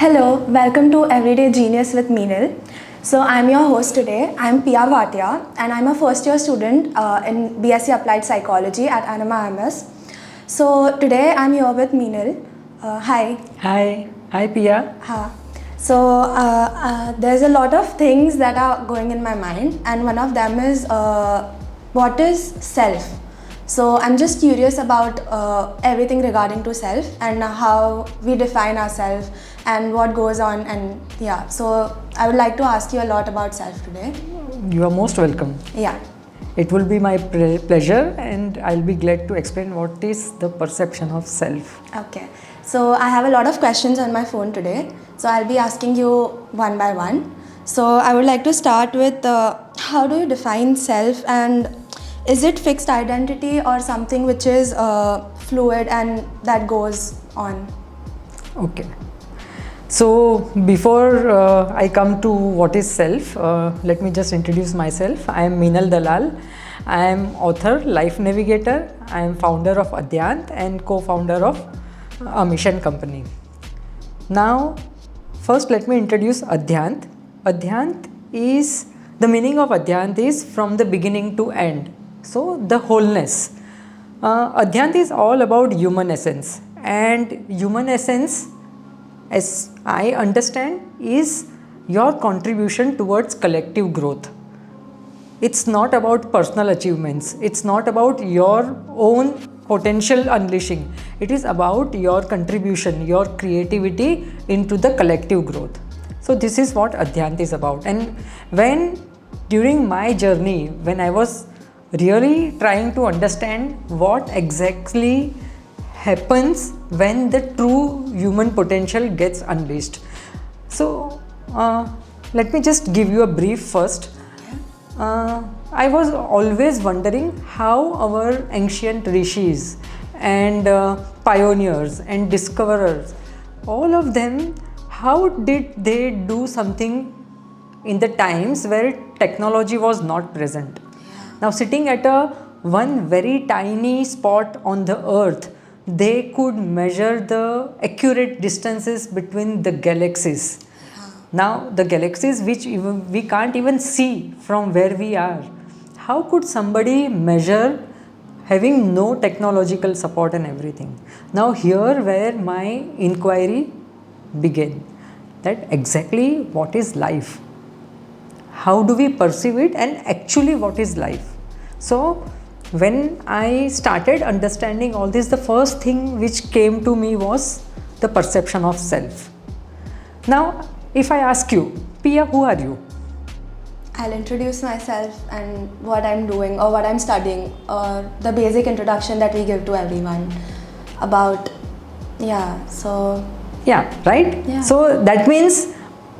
Hello, welcome to Everyday Genius with Meenal. So I'm your host today. I'm Pia Bhatia and I'm a first year student in BSc Applied Psychology at Anima MS. So today I'm here with Meenal. Hi. Hi Pia. Ha. So there's a lot of things that are going in my mind, and one of them is what is self? So I'm just curious about everything regarding to self and how we define ourselves and what goes on, and yeah. So I would like to ask you a lot about self today. You are most welcome. Yeah. It will be my pleasure, and I'll be glad to explain what is the perception of self. Okay. So I have a lot of questions on my phone today. So I'll be asking you one by one. So I would like to start with how do you define self, and is it fixed identity or something which is fluid and that goes on? Okay. So before I come to what is self, let me just introduce myself. I am Meenal Dalal. I am author, life navigator. I am founder of Adhyant and co-founder of a mission company. Now, first let me introduce Adhyant. Adhyant is, the meaning of Adhyant is from the beginning to end. So the wholeness. Adhyant is all about human essence, and human essence, as I understand, is your contribution towards collective growth. It's not about personal achievements. It's not about your own potential unleashing. It is about your contribution, your creativity into the collective growth. So this is what Adhyant is about. And when during my journey, when I was really trying to understand what exactly happens when the true human potential gets unleashed. So let me just give you a brief first. I was always wondering how our ancient rishis and pioneers and discoverers, all of them, how did they do something in the times where technology was not present? Now, sitting at one very tiny spot on the earth, they could measure the accurate distances between the galaxies. Now, the galaxies which we can't even see from where we are. How could somebody measure having no technological support and everything? Now, here where my inquiry began, that exactly what is life? How do we perceive it, and actually what is life? So when I started understanding all this, the first thing which came to me was the perception of self. Now if I ask you, Pia, who are you? I'll introduce myself and what I'm doing or what I'm studying, or the basic introduction that we give to everyone about, right? So that means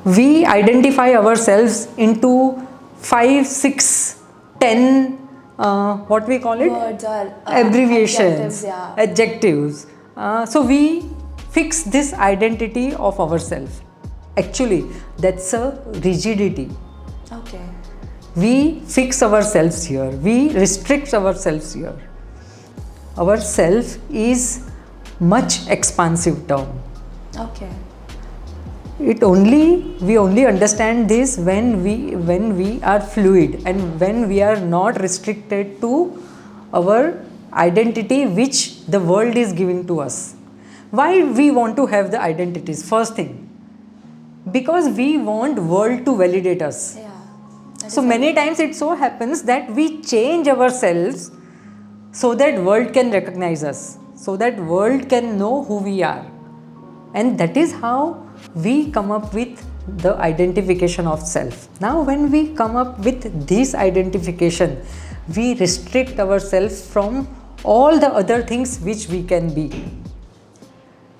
we identify ourselves into 5, 6, 10 what we call it? Words or abbreviations, adjectives. So we fix this identity of ourselves. Actually, that's a rigidity. Okay. We fix ourselves here. We restrict ourselves here. Our self is much expansive term. Okay. We only understand this when we are fluid and when we are not restricted to our identity which the world is giving to us. Why we want to have the identities? First thing, because we want world to validate us. Yeah. So many times it so happens that we change ourselves so that world can recognize us, so that world can know who we are. And that is how we come up with the identification of self. Now when we come up with this identification, we restrict ourselves from all the other things which we can be.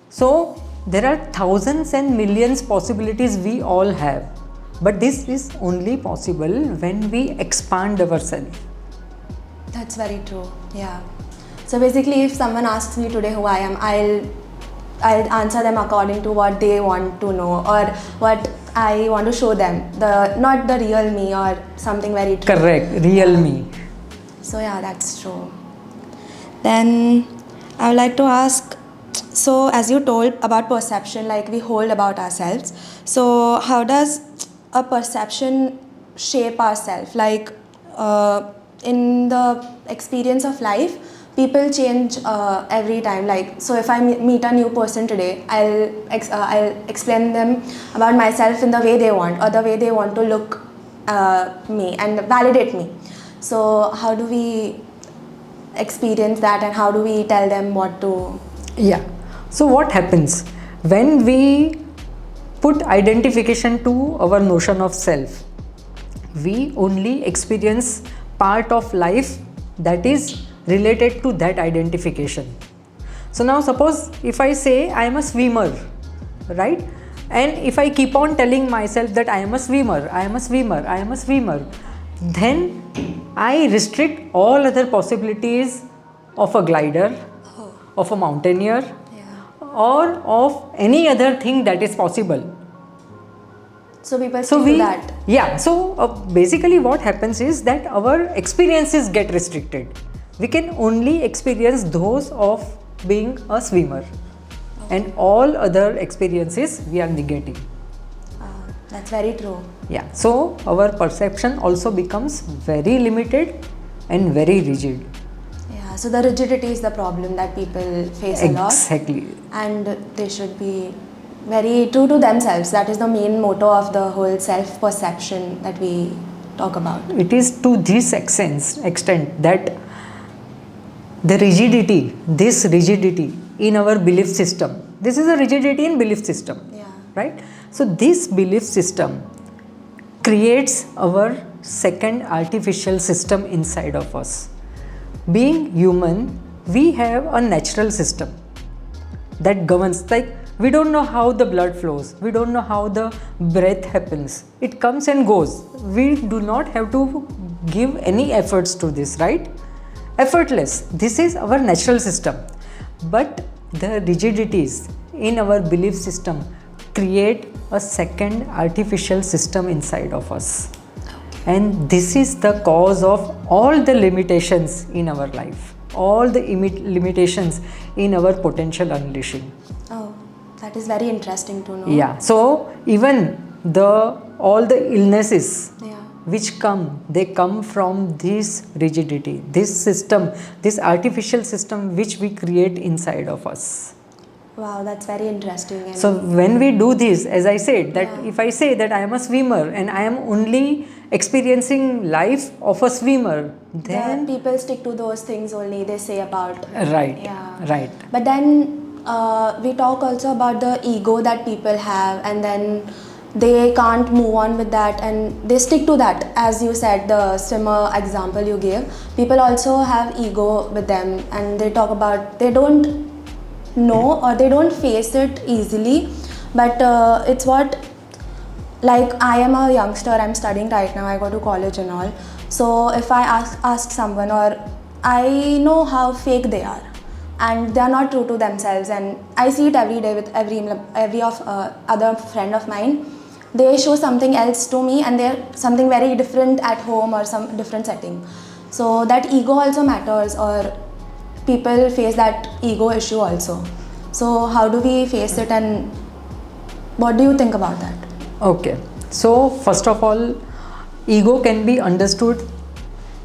So there are thousands and millions possibilities we all have, but this is only possible when we expand ourselves. That's very true. Yeah. So basically, if someone asks me today who I am, I'll answer them according to what they want to know or what I want to show them. Not the real me or something very true. Correct, real me. So yeah, that's true. Then I would like to ask, so as you told about perception, like we hold about ourselves. So how does a perception shape ourselves? Like in the experience of life, people change every time. Like, so if I meet a new person today, I'll explain them about myself in the way they want, or the way they want to look me and validate me. So how do we experience that, and how do we tell them what to? Yeah. So what happens when we put identification to our notion of self? We only experience part of life that is related to that identification. So now suppose if I say I am a swimmer, right? And if I keep on telling myself that I am a swimmer, I am a swimmer, I am a swimmer, then I restrict all other possibilities of a glider, of a mountaineer, or of any other thing that is possible. So people stick to that. Yeah. So basically what happens is that our experiences get restricted. We can only experience those of being a swimmer, and all other experiences we are negating. That's very true. Yeah. So our perception also becomes very limited and very rigid. Yeah. So the rigidity is the problem that people face a lot. Exactly. And they should be very true to themselves. That is the main motto of the whole self-perception that we talk about. It is to this extent that the rigidity, this rigidity in our belief system, this is a rigidity in belief system, right? So this belief system creates our second artificial system inside of us. Being human, we have a natural system that governs, like we don't know how the blood flows, we don't know how the breath happens, it comes and goes. We do not have to give any efforts to this, right? Effortless. This is our natural system. But the rigidities in our belief system create a second artificial system inside of us. And this is the cause of all the limitations in our life, all the limitations in our potential unleashing. Oh, that is very interesting to know. Yeah. So even all the illnesses which come, they come from this rigidity, this system, this artificial system which we create inside of us. Wow, that's very interesting. So when we do this, as I said, that if I say that I am a swimmer and I am only experiencing life of a swimmer, then people stick to those things only they say about. Right. Yeah. Right. But then we talk also about the ego that people have, and then they can't move on with that and they stick to that. As you said, the swimmer example you gave, people also have ego with them, and they talk about, they don't know or they don't face it easily, but it's what, like I am a youngster, I'm studying right now, I go to college and all. So if I ask someone, or I know how fake they are and they are not true to themselves, and I see it every day with every of other friend of mine. They show something else to me and they're something very different at home or some different setting. So that ego also matters, or people face that ego issue also. So how do we face it, and what do you think about that? Okay. So first of all, ego can be understood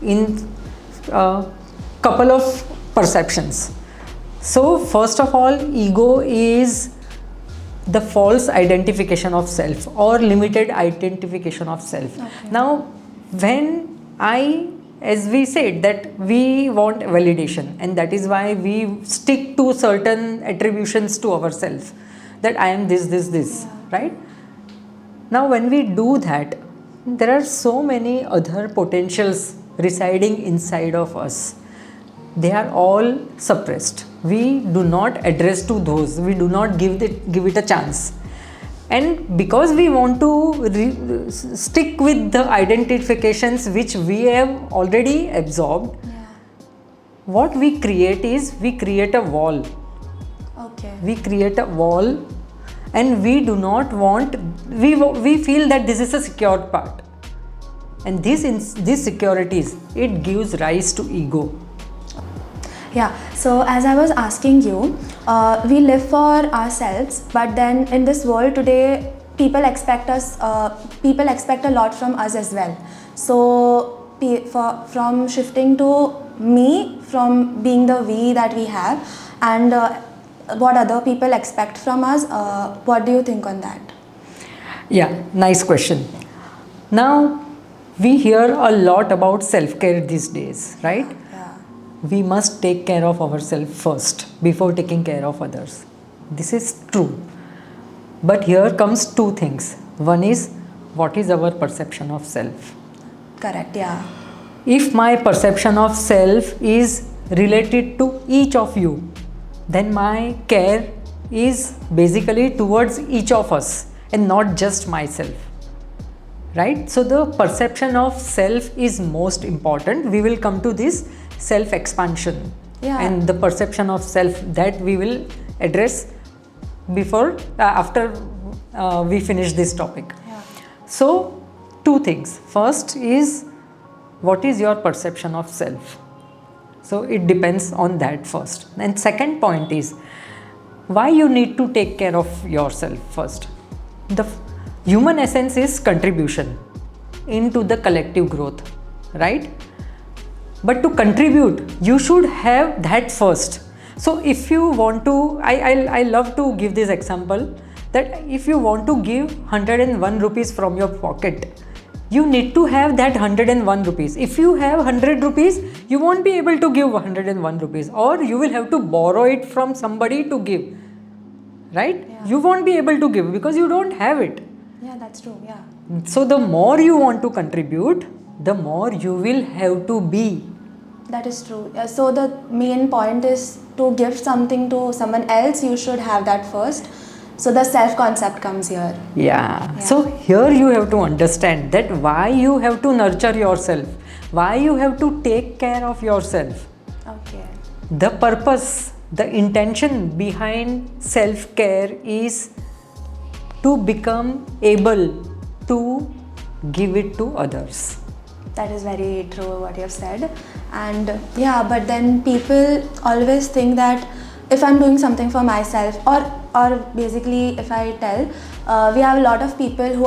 in a couple of perceptions. So first of all, ego is the false identification of self or limited identification of self. Okay. Now, when as we said, that we want validation, and that is why we stick to certain attributions to ourselves, that I am this, right? Now, when we do that, there are so many other potentials residing inside of us. They are all suppressed. We do not address to those. We do not give it a chance. And because we want to stick with the identifications which we have already absorbed, what we create is, we create a wall. Okay. We create a wall, and we do not want, we feel that this is a secure part. And these securities, it gives rise to ego. Yeah, so as I was asking you, we live for ourselves, but then in this world today, people expect a lot from us as well. So, from shifting to me, from being the we that we have, and what other people expect from us, what do you think on that? Yeah, nice question. Now, we hear a lot about self care these days, right? Yeah, We must take care of ourselves first before taking care of others. This is true. But here comes two things. One is, what is our perception of self? correct, yeah. If my perception of self is related to each of you, then my care is basically towards each of us and not just myself. Right? So the perception of self is most important. We will come to this self expansion, Yeah. and the perception of self that we will address before after we finish this topic. Yeah. So two things. First is, what is your perception of self? So it depends on that first. And second point is, why you need to take care of yourself first. The human essence is contribution into the collective growth, right? But to contribute, you should have that first. So if you want to, I love to give this example, that if you want to give 101 rupees from your pocket, you need to have that 101 rupees. If you have 100 rupees, you won't be able to give 101 rupees, or you will have to borrow it from somebody to give, right? Yeah. You won't be able to give because you don't have it. Yeah, that's true, yeah. So the more you want to contribute, the more you will have to be. That is true. So the main point is to give something to someone else, you should have that first. So the self concept comes here. Yeah. So here you have to understand that why you have to nurture yourself, why you have to take care of yourself. Okay. The purpose, the intention behind self-care is to become able to give it to others. That is very true what you have said. And yeah, but then people always think that if I'm doing something for myself, or basically if I tell, we have a lot of people who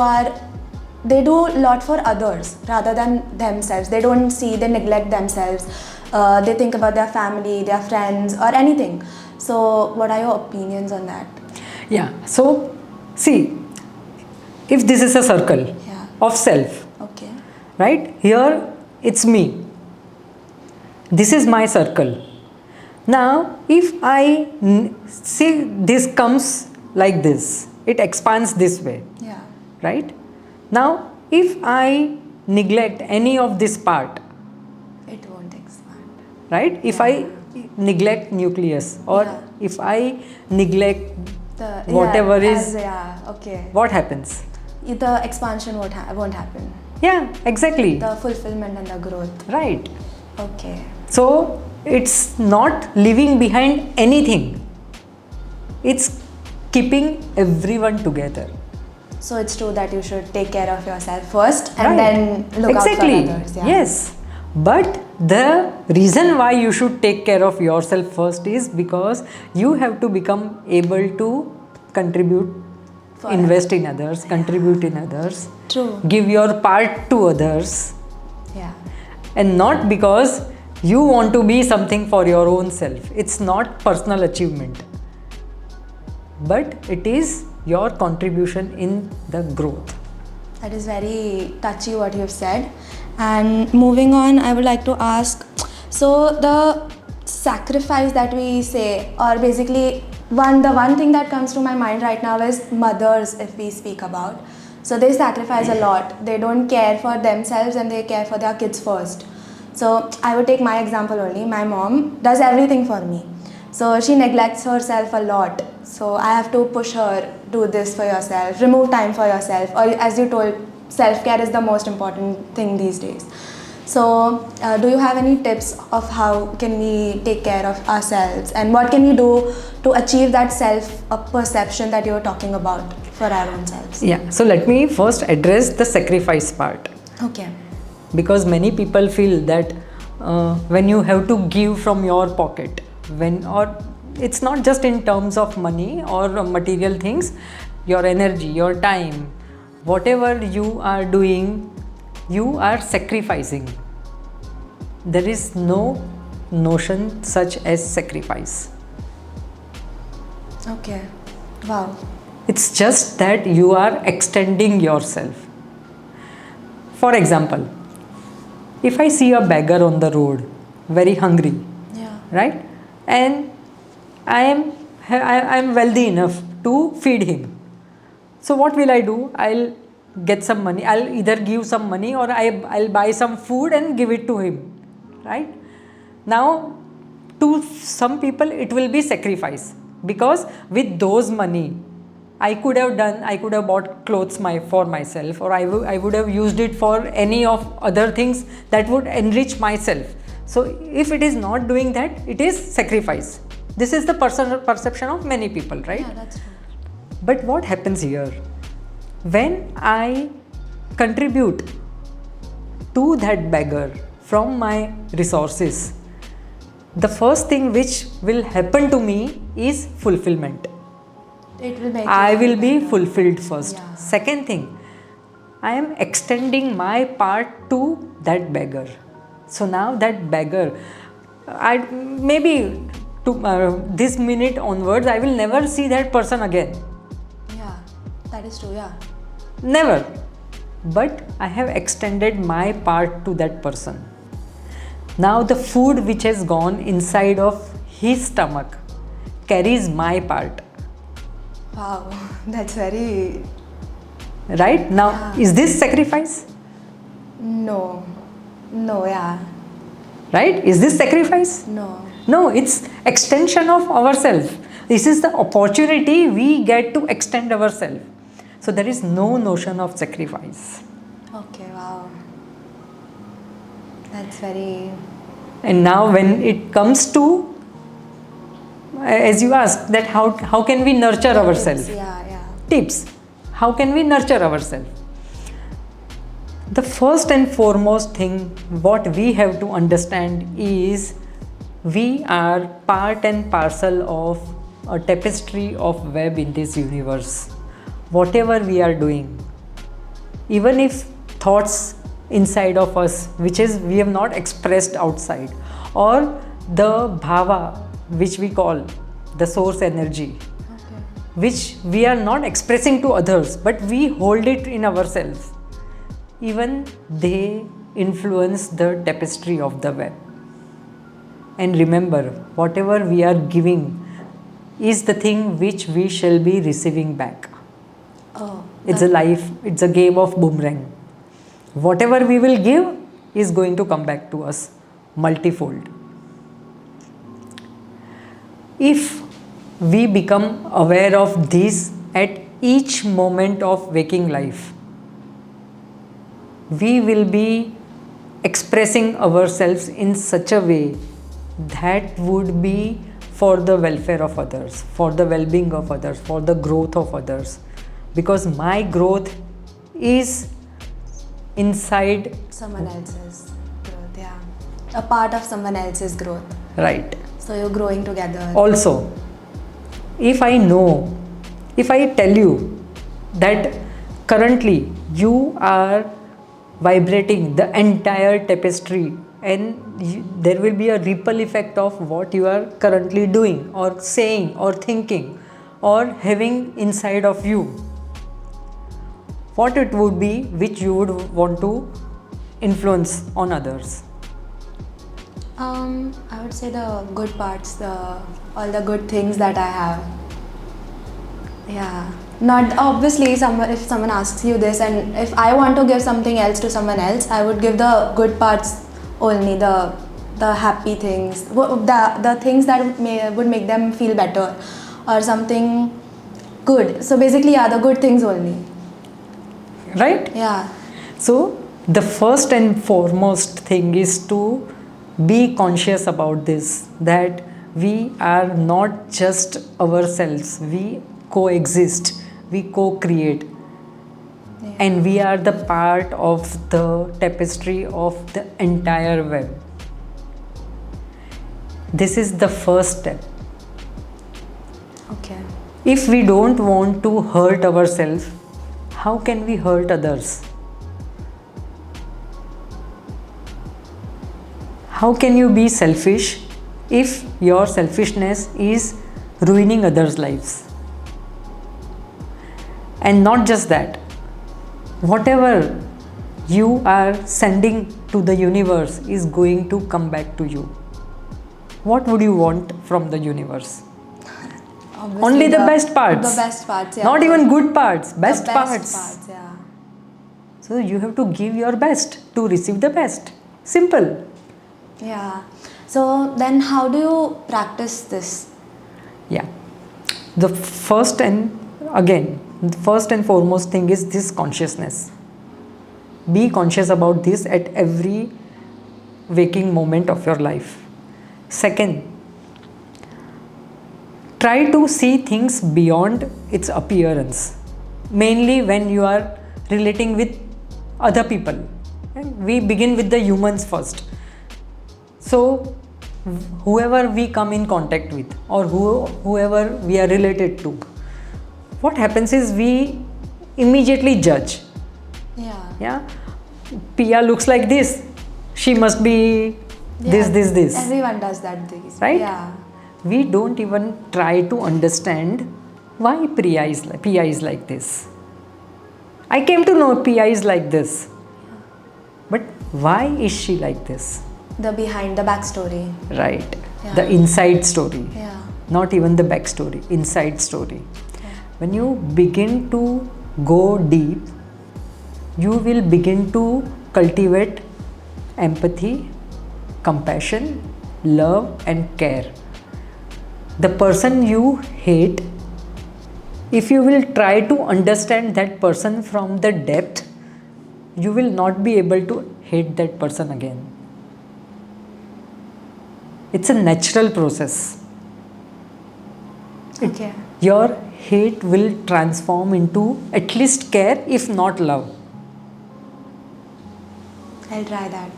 they do a lot for others rather than themselves. They don't see, they neglect themselves. They think about their family, their friends, or anything. So what are your opinions on that? Yeah. So see, if this is a circle Yeah. of self, Okay. right? Here it's me. This is my circle. Now, if I see this comes like this, it expands this way, Yeah. right? Now, if I neglect any of this part, It won't expand. right? If I neglect nucleus, or if I neglect whatever is, okay. what happens? The expansion won't happen. Yeah, exactly. The fulfillment and the growth. Right. Okay. So it's not leaving behind anything. It's keeping everyone together. So it's true that you should take care of yourself first and Right. then look Exactly. out for others. Yeah. Yes. But the reason why you should take care of yourself first is because you have to become able to contribute, invest in others, contribute in others, True. give your part to others, Yeah. and not because you want to be something for your own self. It's not personal achievement, but it is your contribution in the growth. That is very touchy what you've said. And moving on, I would like to ask, so the sacrifice that we say, or basically the one thing that comes to my mind right now is mothers, if we speak about. So they sacrifice a lot. They don't care for themselves and they care for their kids first. So I would take my example only. My mom does everything for me. So she neglects herself a lot. So I have to push her, do this for yourself, remove time for yourself. Or as you told, self-care is the most important thing these days. So do you have any tips of how can we take care of ourselves and what can we do to achieve that self-perception that you're talking about for our own selves? Yeah, so let me first address the sacrifice part. Okay. Because many people feel that when you have to give from your pocket, or it's not just in terms of money or material things, your energy, your time, whatever you are doing, you are sacrificing. There is no notion such as sacrifice. Okay. Wow. It's just that you are extending yourself. For example, if I see a beggar on the road, very hungry, Yeah. right? And I am wealthy enough to feed him. So what will I do? I'll get some money. I'll either give some money or I'll buy some food and give it to him, right? Now, to some people it will be sacrifice, because with those money I could have bought clothes for myself, or I would have used it for any of other things that would enrich myself. So if it is not doing that, it is sacrifice. This is the perception of many people, right? Yeah, that's true. But what happens here? When I contribute to that beggar from my resources, the first thing which will happen to me is fulfillment. It will make I you feel will be better. fulfilled first. Yeah. Second thing, I am extending my part to that beggar. So now that beggar, I maybe to this minute onwards, I will never see that person again. Yeah, that is true. Yeah. Never. But I have extended my part to that person. Now the food which has gone inside of his stomach carries my part. Wow, that's very. Right? Now, Yeah. is this sacrifice? No. No, yeah. Right? Is this sacrifice? No. No, it's extension of ourselves. This is the opportunity we get to extend ourselves. So there is no notion of sacrifice. Okay, wow. That's very. And now when it comes to, as you asked, that how can we nurture ourselves? Yeah, yeah. Tips. How can we nurture ourselves? The first and foremost thing what we have to understand is we are part and parcel of a tapestry of web in this universe. Whatever we are doing, even if thoughts inside of us which is we have not expressed outside, or the bhava which we call the source energy, Okay. which we are not expressing to others but we hold it in ourselves, even they influence the tapestry of the web. And remember, whatever we are giving is the thing which we shall be receiving back. Oh. It's a life, it's a game of boomerang. Whatever we will give is going to come back to us multifold. If we become aware of this at each moment of waking life, we will be expressing ourselves in such a way that would be for the welfare of others, for the well-being of others, for the growth of others. Because my growth is inside. Someone else's growth, yeah. A part of someone else's growth. Right. So you're growing together. Also, if I tell you that currently you are vibrating the entire tapestry, and there will be a ripple effect of what you are currently doing or saying or thinking or having inside of you, what it would be which you would want to influence on others? I would say the good parts, all the good things that I have. Yeah. Not obviously if someone asks you this, and if I want to give something else to someone else, I would give the good parts only, the happy things, the things that would make them feel better or something good. So basically, yeah, the good things only. Right? Yeah. So the first and foremost thing is to be conscious about this, that we are not just ourselves, we coexist, we co-create, and we are the part of the tapestry of the entire web. This is the first step. Okay. If we don't want to hurt ourselves, how can we hurt others? How can you be selfish if your selfishness is ruining others' lives? And not just that, whatever you are sending to the universe is going to come back to you. What would you want from the universe? Obviously Only the best parts. The best parts, yeah. Not even good parts, best the parts. best parts, yeah. So you have to give your best to receive the best. Simple. Yeah. So then how do you practice this? Yeah. The first and foremost thing is this consciousness. Be conscious about this at every waking moment of your life. Second, try to see things beyond its appearance, mainly when you are relating with other people. And we begin with the humans first. So, whoever we come in contact with or whoever we are related to, what happens is we immediately judge. Yeah, Pia looks like this, she must be this. Everyone does that these. Right? Yeah. We don't even try to understand why Pia is like this. I came to know Pia is like this. But why is she like this? The backstory. Right. Yeah. The inside story. Yeah. Not even the backstory, inside story. Yeah. When you begin to go deep, you will begin to cultivate empathy, compassion, love, and care. The person you hate, if you will try to understand that person from the depth, you will not be able to hate that person again. It's a natural process. Okay. Your hate will transform into at least care, if not love. I'll try that.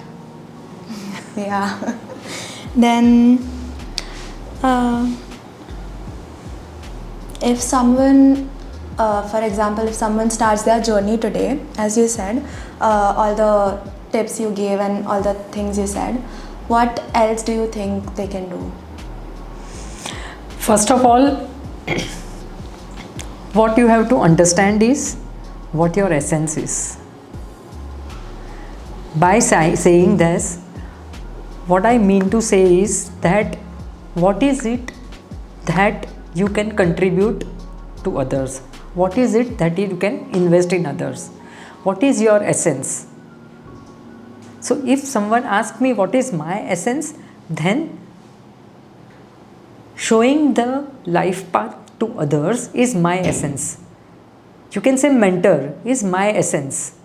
Yeah. Then, if someone, for example, if someone starts their journey today, as you said, all the tips you gave and all the things you said, what else do you think they can do? First of all, what you have to understand is what your essence is. By saying this, what I mean to say is that what is it that you can contribute to others? What is it that you can invest in others? What is your essence? So if someone asks me what is my essence, then showing the life path to others is my essence. You can say mentor is my essence.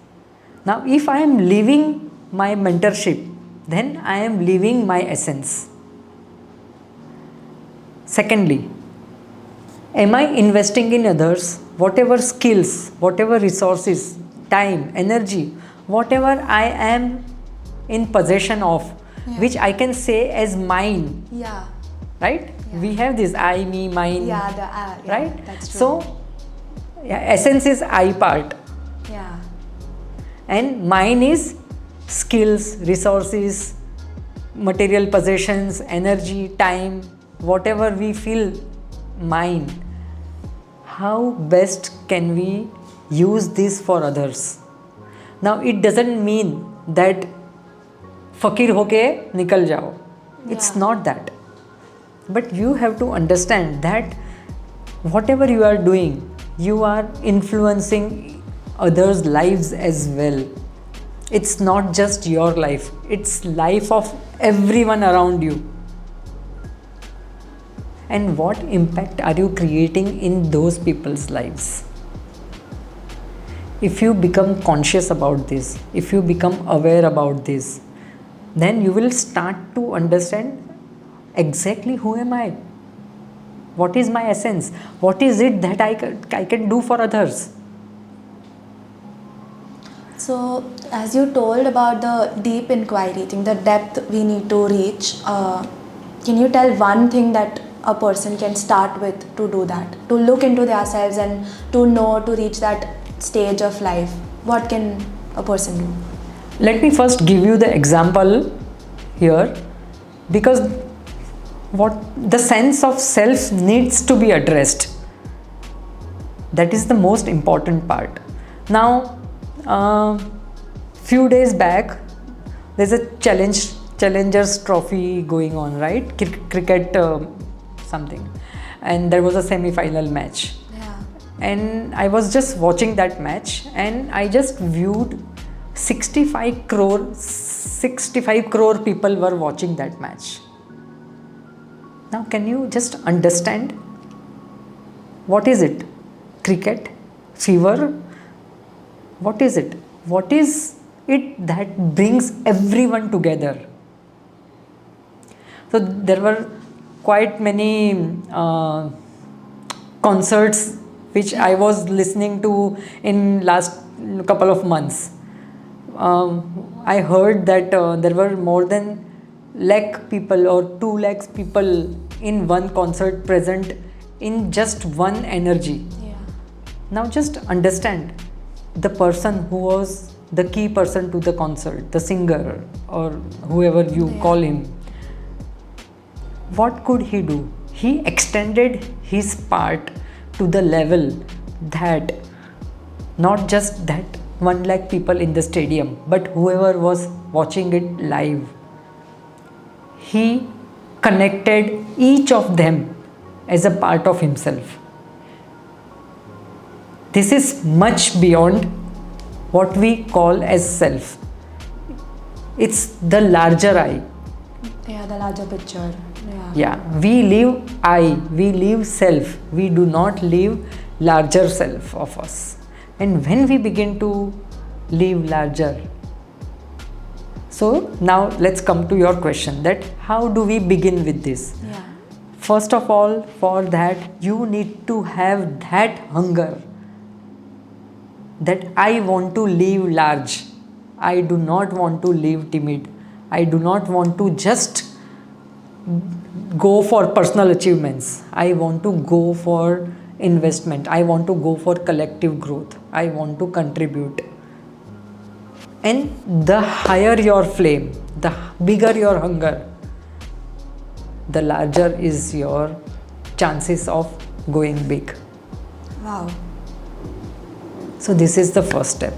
Now if I am living my mentorship, then I am living my essence. Secondly, am I investing in others? Whatever skills, whatever resources, time, energy, whatever I am in possession of, which I can say as mine. Yeah. Right? Yeah. We have this I, me, mine. Yeah, right? That's true. So, essence is I part. Yeah. And mine is skills, resources, material possessions, energy, time, whatever we feel mine. How best can we use this for others? Now it doesn't mean that fakir hoke nikal jao. It's not that. But you have to understand that whatever you are doing, you are influencing others' lives as well. It's not just your life, it's life of everyone around you. And what impact are you creating in those people's lives? If you become conscious about this, if you become aware about this, then you will start to understand exactly who am I? What is my essence? What is it that I can do for others? So, as you told about the deep inquiry, the depth we need to reach Can you tell one thing that a person can start with to do that, to look into themselves and to know, to reach that stage of life? What can a person do? Let me first give you the example here, because what the sense of self needs to be addressed. That is the most important part. Now, few days back, there's a challengers trophy going on, right? Cricket something, and there was a semi-final match. Yeah. And I was just watching that match, and I just viewed 65 crore people were watching that match. Now, can you just understand what is it? Cricket? Fever? What is it? What is it that brings everyone together? So there were quite many concerts which I was listening to in last couple of months. I heard that there were more than lakh people or 2 lakhs people in one concert present in just one energy. Yeah. Now just understand, the person who was the key person to the concert, the singer or whoever you call him, what could he do? He extended his part to the level that not just that 1 lakh people in the stadium, but whoever was watching it live, he connected each of them as a part of himself. This is much beyond what we call as self. It's the larger I. Yeah, the larger picture. Yeah, we live I, we live self, we do not live larger self of us. And when we begin to live larger, so now let's come to your question, that how do we begin with this? Yeah. First of all, for that you need to have that hunger, that I want to live large. I do not want to live timid. I do not want to just go for personal achievements. I want to go for investment. I want to go for collective growth. I want to contribute. And the higher your flame, the bigger your hunger, the larger is your chances of going big. Wow. So this is the first step.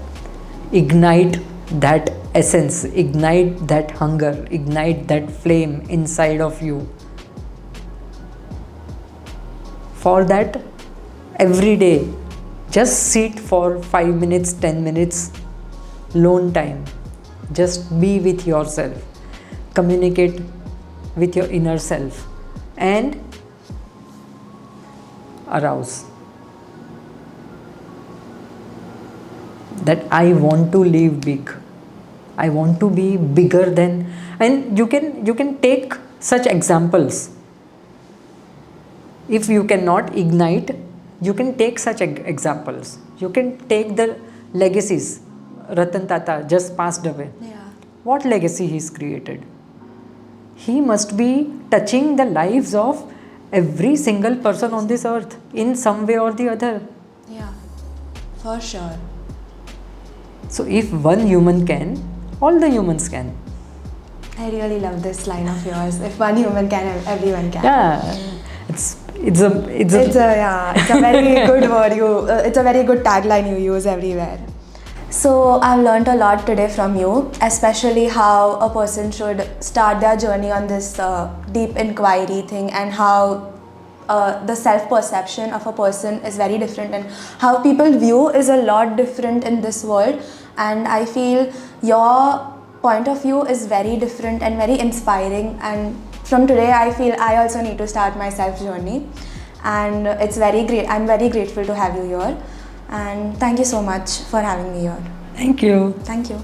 Ignite that essence, ignite that hunger, ignite that flame inside of you. For that, every day, just sit for 5 minutes, 10 minutes, alone time. Just be with yourself. Communicate with your inner self and arouse. That I want to live big. I want to be bigger than, and you can take such examples. If you cannot ignite, you can take such examples. You can take the legacies. Ratan Tata just passed away. Yeah. What legacy he's created? He must be touching the lives of every single person on this earth in some way or the other. Yeah. For sure. So if one human can, all the humans can. I really love this line of yours. If one human can, everyone can. Yeah, it's a very good word. It's a very good tagline you use everywhere. So I've learned a lot today from you, especially how a person should start their journey on this deep inquiry thing, and how the self-perception of a person is very different, and how people view is a lot different in this world. And I feel your point of view is very different and very inspiring, and from today I feel I also need to start my self journey, and it's very great. I'm very grateful to have you here, and thank you so much for having me here. Thank you. Thank you.